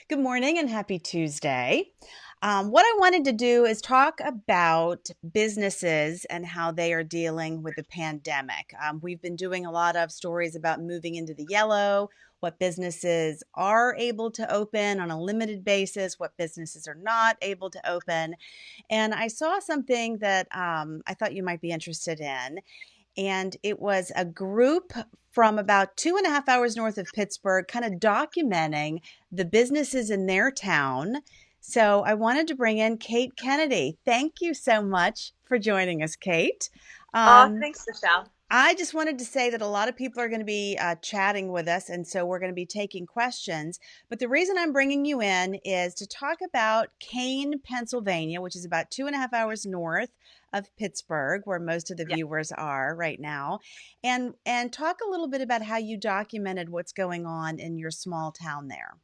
Good morning and happy Tuesday. What I wanted to do is talk about businesses and how they are dealing with the pandemic. We've been doing a lot of stories about moving into the yellow, what businesses are able to open on a limited basis, what businesses are not able to open. And I saw something that I thought you might be interested in, and it was a group from about 2.5 hours north of Pittsburgh, kind of documenting the businesses in their town. So I wanted to bring in Kate Kennedy. Thank you so much for joining us, Kate. Oh, Um, thanks, Michelle. I just wanted to say that a lot of people are going to be chatting with us, and so we're going to be taking questions. But the reason I'm bringing you in is to talk about Kane, Pennsylvania, which is about 2.5 hours north of Pittsburgh, where most of the Yeah. viewers are right now, and talk a little bit about how you documented what's going on in your small town there.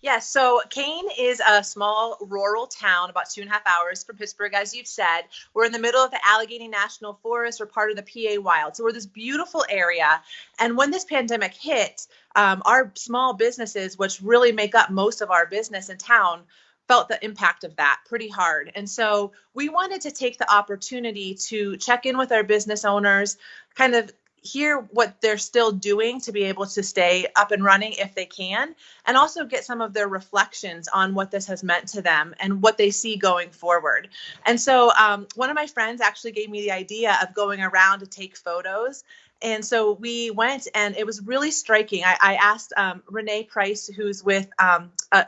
Yeah. So Kane is a small rural town about 2.5 hours from Pittsburgh. As you've said, we're in the middle of the Allegheny National Forest. We're part of the PA Wild. So we're this beautiful area. And when this pandemic hit, our small businesses, which really make up most of our business in town, felt the impact of that pretty hard. And so we wanted to take the opportunity to check in with our business owners, kind of hear what they're still doing to be able to stay up and running if they can, and also get some of their reflections on what this has meant to them and what they see going forward. And so one of my friends actually gave me the idea of going around to take photos. And so we went, and it was really striking. I asked Renee Price, who's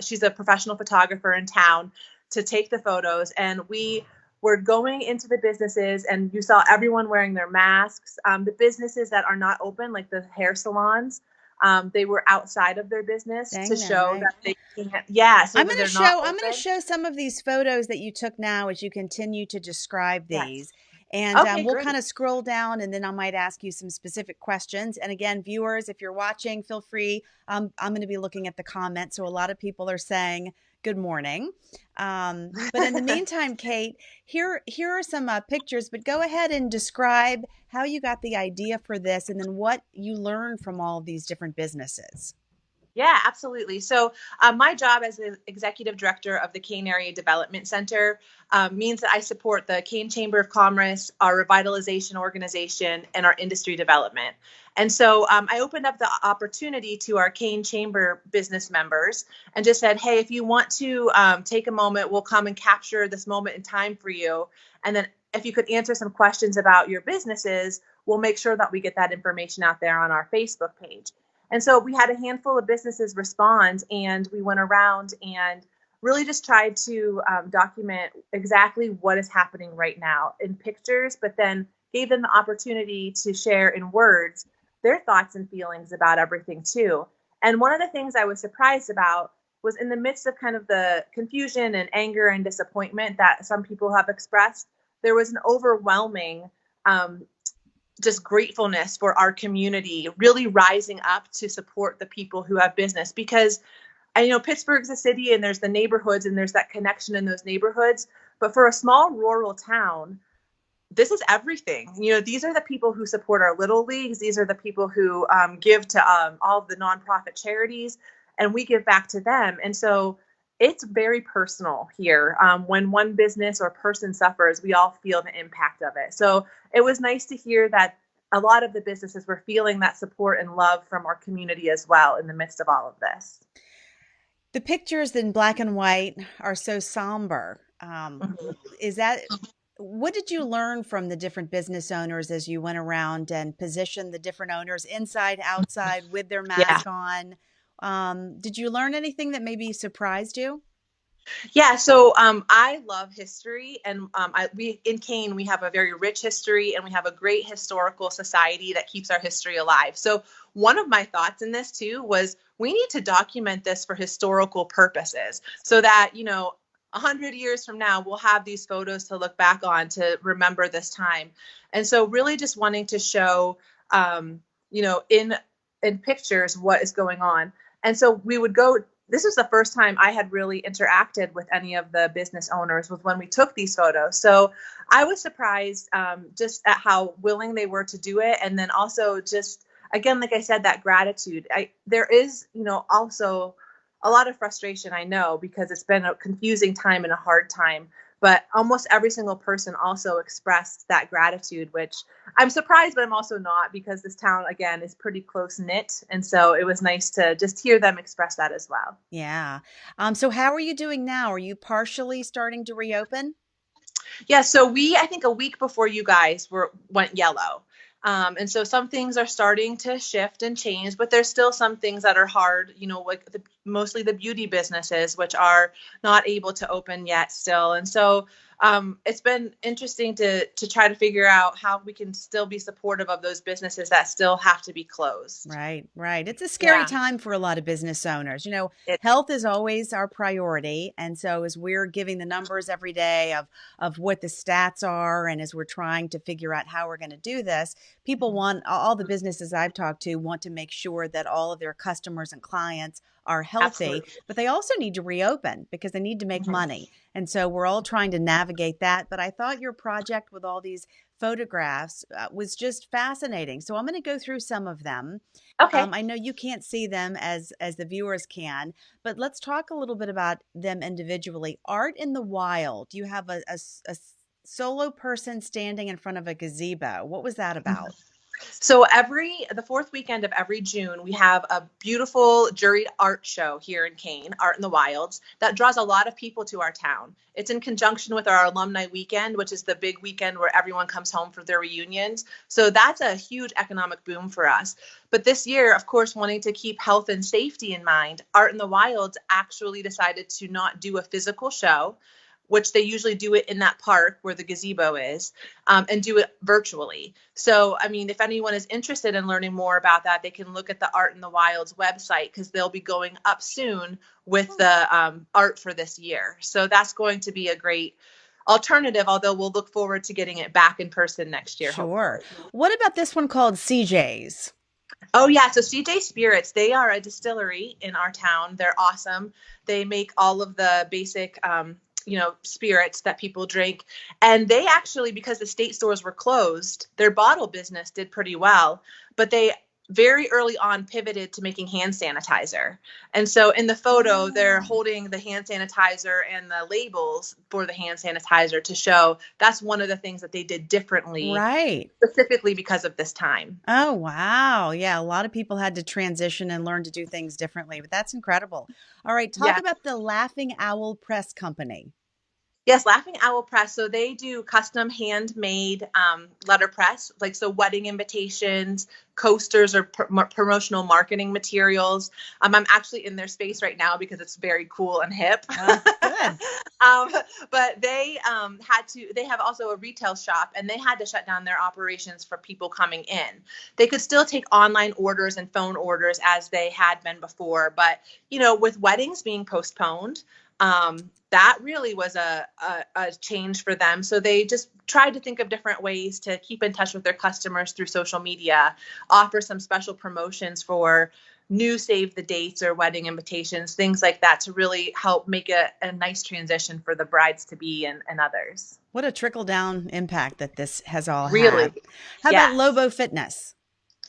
she's a professional photographer in town, to take the photos. And we were going into the businesses, and you saw everyone wearing their masks. The businesses that are not open, like the hair salons, they were outside of their business to Staying there, show right? that they can't, yeah, so I'm that going to they're not show I'm going to open. show some of these photos that you took now as you continue to describe Yes. these. And Okay, we'll great. kind of scroll down, and then I might ask you some specific questions. And again, viewers, if you're watching, feel free. I'm going to be looking at the comments. So a lot of people are saying good morning. But in the meantime, Kate, here are some pictures, but go ahead and describe how you got the idea for this and then what you learned from all of these different businesses. Yeah, absolutely. So, my job as the executive director of the Kane Area Development Center means that I support the Kane Chamber of Commerce, our revitalization organization, and our industry development. And so, I opened up the opportunity to our Kane Chamber business members and just said, hey, if you want to take a moment, we'll come and capture this moment in time for you. And then, if you could answer some questions about your businesses, we'll make sure that we get that information out there on our Facebook page. And so we had a handful of businesses respond, and we went around and really just tried to document exactly what is happening right now in pictures, but then gave them the opportunity to share in words their thoughts and feelings about everything too. And one of the things I was surprised about was in the midst of kind of the confusion and anger and disappointment that some people have expressed, there was an overwhelming um, just gratefulness for our community really rising up to support the people who have business, because I know Pittsburgh's a city and there's the neighborhoods and there's that connection in those neighborhoods, but for a small rural town, this is everything. These are the people who support our little leagues. These are the people who give to all of the nonprofit charities, and we give back to them. And so it's very personal here. When one business or person suffers, we all feel the impact of it. So it was nice to hear that a lot of the businesses were feeling that support and love from our community as well in the midst of all of this. The pictures in black and white are so somber. Mhm. Is that what did you learn from the different business owners as you went around and positioned the different owners inside, outside, with their Yeah. mask on? Did you learn anything that maybe surprised you? Yeah, so I love history, and we in Kane we have a very rich history, and we have a great historical society that keeps our history alive. So one of my thoughts in this too was we need to document this for historical purposes, so that 100 years from now we'll have these photos to look back on to remember this time. And so really just wanting to show, in pictures what is going on. And so we would go. This was the first time I had really interacted with any of the business owners was when we took these photos. So I was surprised just at how willing they were to do it. And then also just, again, like I said, that gratitude. There is, also a lot of frustration, I know, because it's been a confusing time and a hard time. But almost every single person also expressed that gratitude, which I'm surprised, but I'm also not, because this town, again, is pretty close knit. And so it was nice to just hear them express that as well. Yeah. So how are you doing now? Are you partially starting to reopen? Yeah, so I think a week before you guys went yellow. And so some things are starting to shift and change, but there's still some things that are hard, like mostly the beauty businesses, which are not able to open yet still. And so it's been interesting to try to figure out how we can still be supportive of those businesses that still have to be closed. Right, right. It's a scary Yeah, time for a lot of business owners. it Health is always our priority. And so as we're giving the numbers every day of what the stats are, and as we're trying to figure out how we're going to do this, people want all the businesses I've talked to want to make sure that all of their customers and clients are healthy, absolutely. but they also need to reopen because they need to make Mhm. money. And so we're all trying to navigate that. But I thought your project with all these photographs was just fascinating. So I'm going to go through some of them. Okay. I know you can't see them as the viewers can, but let's talk a little bit about them individually. Art in the Wild. You have a solo person standing in front of a gazebo. What was that about? So the fourth weekend of every June, we have a beautiful juried art show here in Kane, Art in the Wilds, that draws a lot of people to our town. It's in conjunction with our alumni weekend, which is the big weekend where everyone comes home for their reunions. So that's a huge economic boom for us. But this year, of course, wanting to keep health and safety in mind, Art in the Wilds actually decided to not do a physical show, which they usually do it in that park where the gazebo is, and do it virtually. So, I mean, if anyone is interested in learning more about that, they can look at the Art in the Wilds website, because they'll be going up soon with the art for this year. So that's going to be a great alternative, although we'll look forward to getting it back in person next year, Sure. hopefully. What about this one called CJ's? Oh yeah, so CJ Spirits, they are a distillery in our town. They're awesome. They make all of the basic spirits that people drink. And they actually, because the state stores were closed, their bottle business did pretty well, but they very early on pivoted to making hand sanitizer. And so in the photo, they're holding the hand sanitizer and the labels for the hand sanitizer to show that's one of the things that they did differently, Right. specifically because of this time. Oh, wow. Yeah, a lot of people had to transition and learn to do things differently, but that's incredible. All right, talk Yeah. about the Laughing Owl Press Company. Yes, Laughing Owl Press. So they do custom handmade letterpress, like so wedding invitations, coasters, or promotional marketing materials. I'm actually in their space right now because it's very cool and hip. Good. um, but they have also a retail shop, and they had to shut down their operations for people coming in. They could still take online orders and phone orders as they had been before, but with weddings being postponed, that really was a change for them. So they just tried to think of different ways to keep in touch with their customers through social media, offer some special promotions for new save the dates or wedding invitations, things like that, to really help make a nice transition for the brides to be and others. What a trickle down impact that this has all Really, had. How about yes. Lobo Fitness?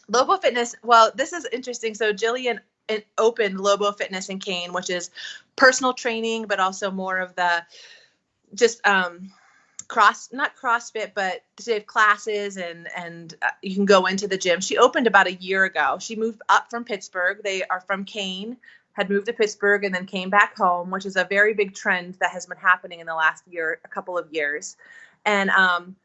Lobo Fitness. Well, this is interesting. So Jillian opened Lobo Fitness in Kane, which is personal training, but also more of the just not CrossFit, but they have classes and you can go into the gym. She opened about a year ago. She moved up from Pittsburgh. They are from Kane, had moved to Pittsburgh and then came back home, which is a very big trend that has been happening in the last year, a couple of years. And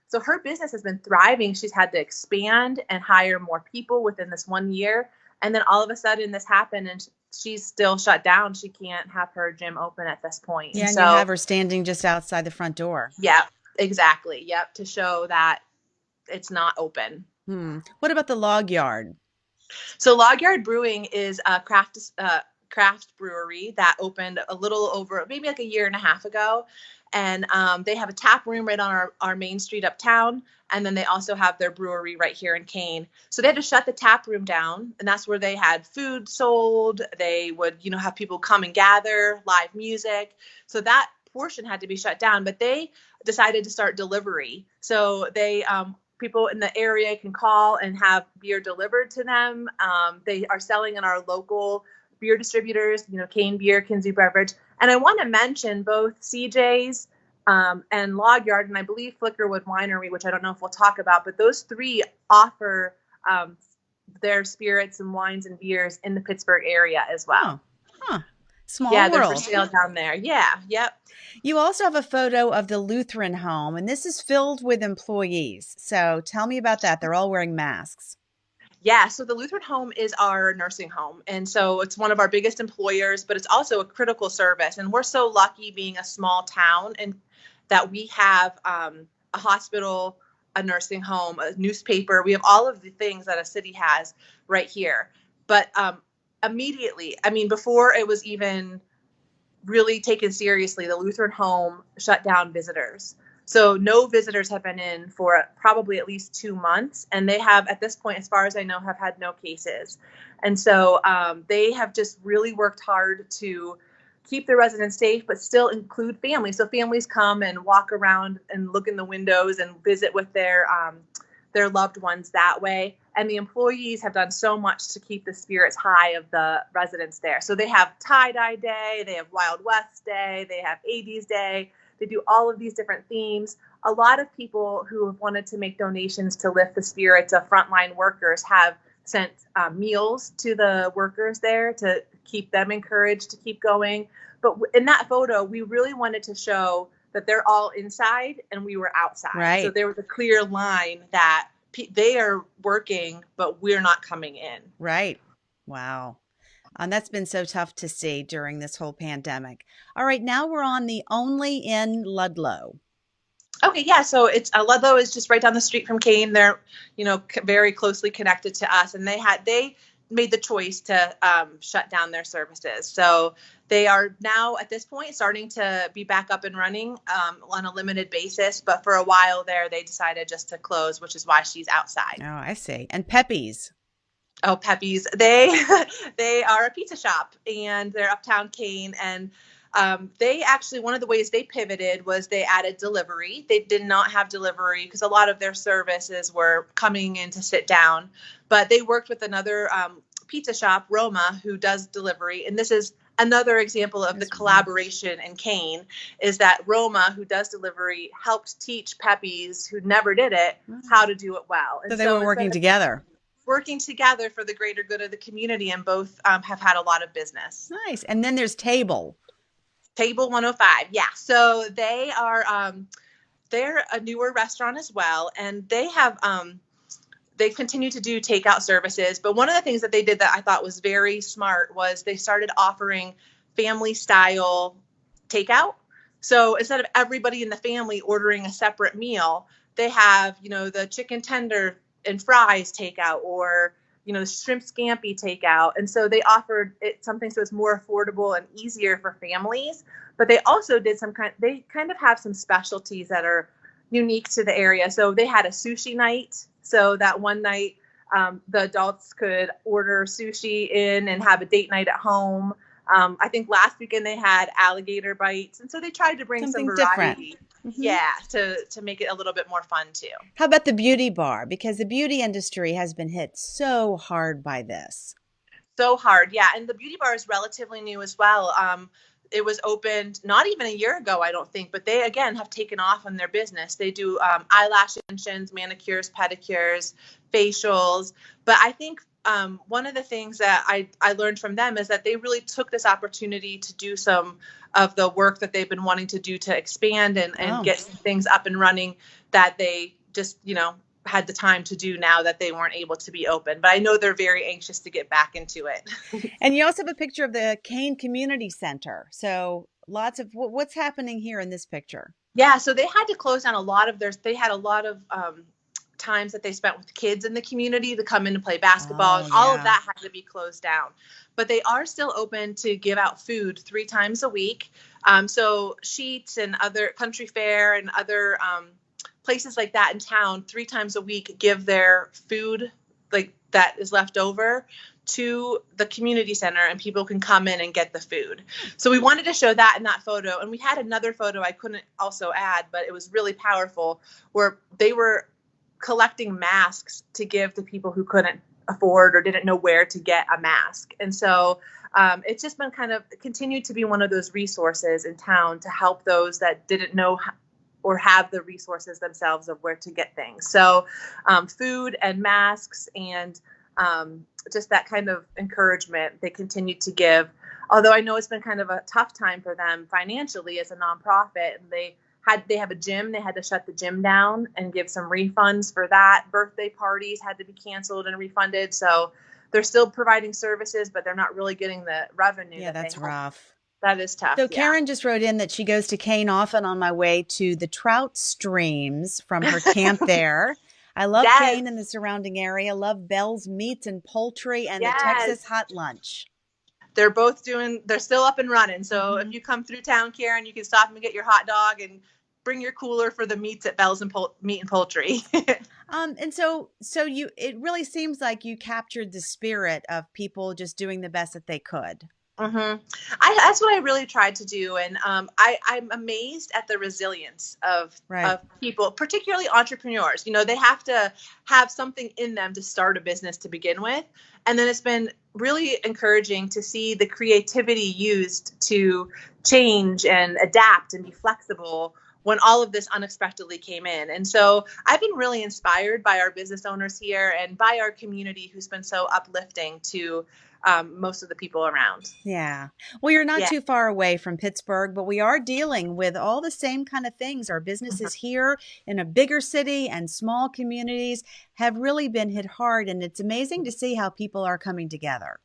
so her business has been thriving. She's had to expand and hire more people within this 1 year. And then all of a sudden this happened, and she's still shut down. She can't have her gym open at this point. Yeah, And and you so, have her standing just outside the front door. yeah, exactly. Yep. To show that it's not open. What about the Log Yard? So Logyard Brewing is a craft brewery that opened a little over maybe like a year and a half ago. And they have a tap room right on our main street uptown. And then they also have their brewery right here in Kane. So they had to shut the tap room down. And that's where they had food sold. They would, have people come and gather, live music. So that portion had to be shut down. But they decided to start delivery. So they people in the area can call and have beer delivered to them. They are selling in our local beer distributors, Kane Beer, Kinsey Beverage. And I want to mention both CJ's and Logyard, and I believe Flickerwood Winery, which I don't know if we'll talk about, but those three offer their spirits and wines and beers in the Pittsburgh area as well. Huh. Small yeah, they're world. for sale down there. Yeah, yep. You also have a photo of the Lutheran Home, and this is filled with employees. So tell me about that. They're all wearing masks. Yeah, so the Lutheran Home is our nursing home. And so it's one of our biggest employers, but it's also a critical service. And we're so lucky being a small town and that we have a hospital, a nursing home, a newspaper. We have all of the things that a city has right here. But immediately, before it was even really taken seriously, the Lutheran Home shut down visitors. So no visitors have been in for probably at least 2 months. And they have, at this point, as far as I know, have had no cases. And so they have just really worked hard to keep the residents safe, but still include families. So families come and walk around and look in the windows and visit with their loved ones that way. And the employees have done so much to keep the spirits high of the residents there. So they have tie-dye day, they have Wild West day, they have 80s day. They do all of these different themes. A lot of people who have wanted to make donations to lift the spirits of frontline workers have sent meals to the workers there to keep them encouraged to keep going. But in that photo, we really wanted to show that they're all inside and we were outside. Right. So there was a clear line that they are working, but we're not coming in. Right. Wow. And that's been so tough to see during this whole pandemic. All right, now we're on the Only in Ludlow. Okay, yeah. So it's Ludlow is just right down the street from Kane. They're, very closely connected to us, and they made the choice to shut down their services. So they are now at this point starting to be back up and running on a limited basis. But for a while there, they decided just to close, which is why she's outside. Oh, I see. And Puppies. Oh, Puppies. They are a pizza shop, and they're uptown Kane. And they actually, one of the ways they pivoted was they added delivery. They did not have delivery because a lot of their services were coming in to sit down. But they worked with another pizza shop, Roma, who does delivery. And this is another example of the collaboration in Kane, is that Roma, who does delivery, helped teach Puppies, who never did it, how to do it well. And so they were working together. Working together for the greater good of the community, and both have had a lot of business. Nice. And then there's Table 105. Yeah. So they are, they're a newer restaurant as well. And they have, they continue to do takeout services. But one of the things that they did that I thought was very smart was they started offering family style takeout. So instead of everybody in the family ordering a separate meal, they have, the chicken tender and fries takeout, or the shrimp scampi takeout. And so they offered it something so it's more affordable and easier for families. But they also did they kind of have some specialties that are unique to the area. So they had a sushi night. So that one night the adults could order sushi in and have a date night at home. I think last weekend they had alligator bites. And so they tried to bring something some variety. Different. Mm-hmm. Yeah, to make it a little bit more fun too. How about the beauty bar? Because the beauty industry has been hit so hard by this. So hard, yeah. And the beauty bar is relatively new as well. It was opened not even a year ago, I don't think, but they, again, have taken off on their business. They do eyelash extensions, manicures, pedicures, facials. But I think one of the things that I learned from them is that they really took this opportunity to do some of the work that they've been wanting to do to expand and get things up and running that they just, had the time to do now that they weren't able to be open. But I know they're very anxious to get back into it. And you also have a picture of the Kane Community Center. So lots of what's happening here in this picture. Yeah, so they had to close down they had a lot of times that they spent with kids in the community to come in and play basketball. And all of that had to be closed down. But they are still open to give out food 3 times a week. So Sheets and other Country Fair and other places like that in town 3 times a week give their food like that is left over to the community center, and people can come in and get the food. So we wanted to show that in that photo. And we had another photo I couldn't also add, but it was really powerful, where they were collecting masks to give to people who couldn't afford or didn't know where to get a mask. And so it's just been kind of continued to be one of those resources in town to help those that didn't know or have the resources themselves of where to get things. So food and masks and just that kind of encouragement they continue to give. Although I know it's been kind of a tough time for them financially as a nonprofit, and they have a gym. They had to shut the gym down and give some refunds for that. Birthday parties had to be canceled and refunded. So they're still providing services, but they're not really getting the revenue. Yeah, that that's they have. rough. That is tough. So Yeah. Karen just wrote in that she goes to Kane often on my way to the trout streams from her camp there. I love Yes. Kane and the surrounding area. Love Bell's Meats and Poultry and the Texas Yes. Hot Lunch. They're still up and running. So if Mm-hmm. you come through town, Karen, you can stop and get your hot dog and bring your cooler for the meats at Bell's and Meat and Poultry. And so it really seems like you captured the spirit of people just doing the best that they could. Mm-hmm. That's what I really tried to do, and I'm amazed at the resilience of Right. people, particularly entrepreneurs. You know, they have to have something in them to start a business to begin with, and then it's been really encouraging to see the creativity used to change and adapt and be flexible when all of this unexpectedly came in. And so I've been really inspired by our business owners here and by our community who's been so uplifting to most of the people around. Yeah. Well, you're not Yeah. too far away from Pittsburgh, but we are dealing with all the same kind of things. Our businesses here in a bigger city and small communities have really been hit hard. And it's amazing to see how people are coming together.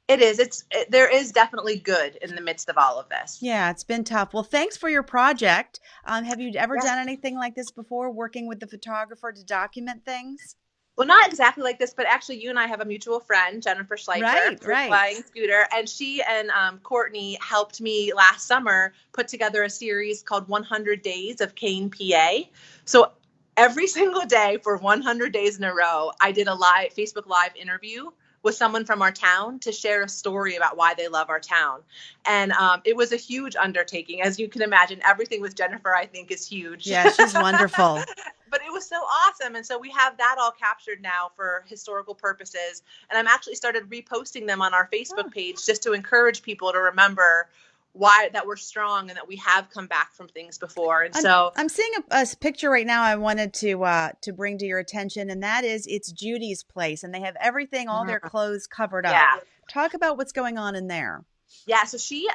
It is. There is definitely good in the midst of all of this. Yeah, it's been tough. Well, thanks for your project. Have you ever Yeah. done anything like this before, working with the photographer to document things? Well, not exactly like this, but actually, you and I have a mutual friend, Jennifer Schleicher, Right. Flying Scooter, and she and Courtney helped me last summer put together a series called 100 Days of Kane PA. So every single day for 100 days in a row, I did a live Facebook Live interview with someone from our town to share a story about why they love our town. And it was a huge undertaking. As you can imagine, everything with Jennifer, I think, is huge. Yeah, she's wonderful. But it was so awesome. And so we have that all captured now for historical purposes. And I'm actually started reposting them on our Facebook page just to encourage people to remember why that we're strong and that we have come back from things before. And so I'm seeing a picture right now I wanted to bring to your attention, and that is it's Judy's place, and they have everything, all their clothes covered up. Yeah. Talk about what's going on in there. Yeah, so she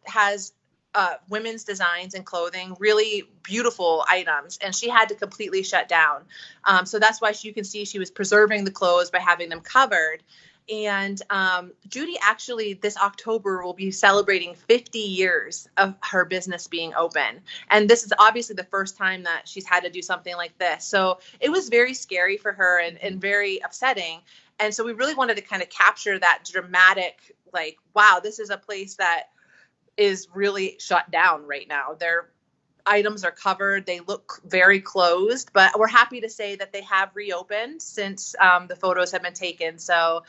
has women's designs and clothing, really beautiful items, and she had to completely shut down. So that's why you can see she was preserving the clothes by having them covered. And Judy actually this October will be celebrating 50 years of her business being open. And this is obviously the first time that she's had to do something like this. So it was very scary for her and very upsetting. And so we really wanted to kind of capture that dramatic, like, wow, this is a place that is really shut down right now. Their items are covered. They look very closed, but we're happy to say that they have reopened since the photos have been taken. So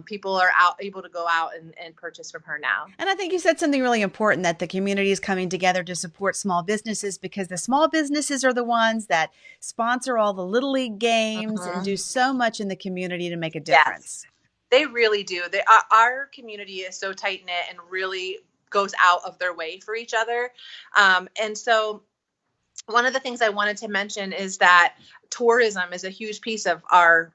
people are able to go out and purchase from her now. And I think you said something really important, that the community is coming together to support small businesses, because the small businesses are the ones that sponsor all the Little League games and do so much in the community to make a difference. Yes, they really do. Our community is so tight knit and really goes out of their way for each other. And so one of the things I wanted to mention is that tourism is a huge piece of our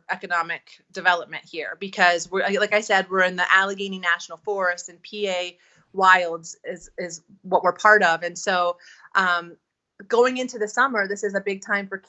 economic development here, because we're, like I said, we're in the Allegheny National Forest, and PA Wilds is what we're part of. And so going into the summer, this is a big time for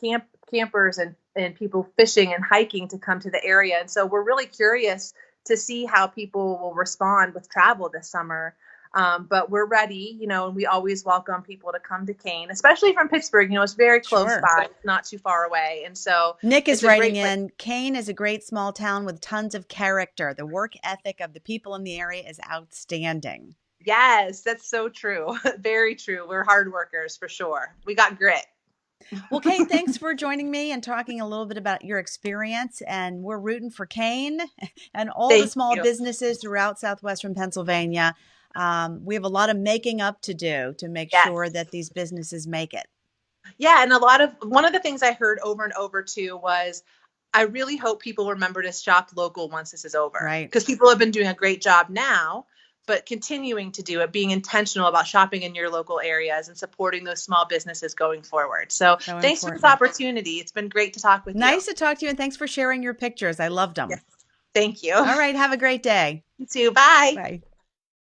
campers and people fishing and hiking to come to the area. And so we're really curious to see how people will respond with travel this summer. But we're ready, and we always welcome people to come to Kane, especially from Pittsburgh. It's very close by, it's not too far away. And so Nick is writing in, Kane is a great small town with tons of character. The work ethic of the people in the area is outstanding. Yes, that's so true. Very true. We're hard workers for sure. We got grit. Well, Kane, thanks for joining me and talking a little bit about your experience. And we're rooting for Kane and all the small businesses throughout southwestern Pennsylvania. We have a lot of making up to do to make sure that these businesses make it. Yeah. And one of the things I heard over and over too was, I really hope people remember to shop local once this is over, Right. because people have been doing a great job now, but continuing to do it, being intentional about shopping in your local areas and supporting those small businesses going forward. So So thanks for this important. opportunity. It's been great to talk with you. Nice to talk to you, and thanks for sharing your pictures. I loved Yes. them. Thank you. All right. Have a great day. You too. Bye. Bye.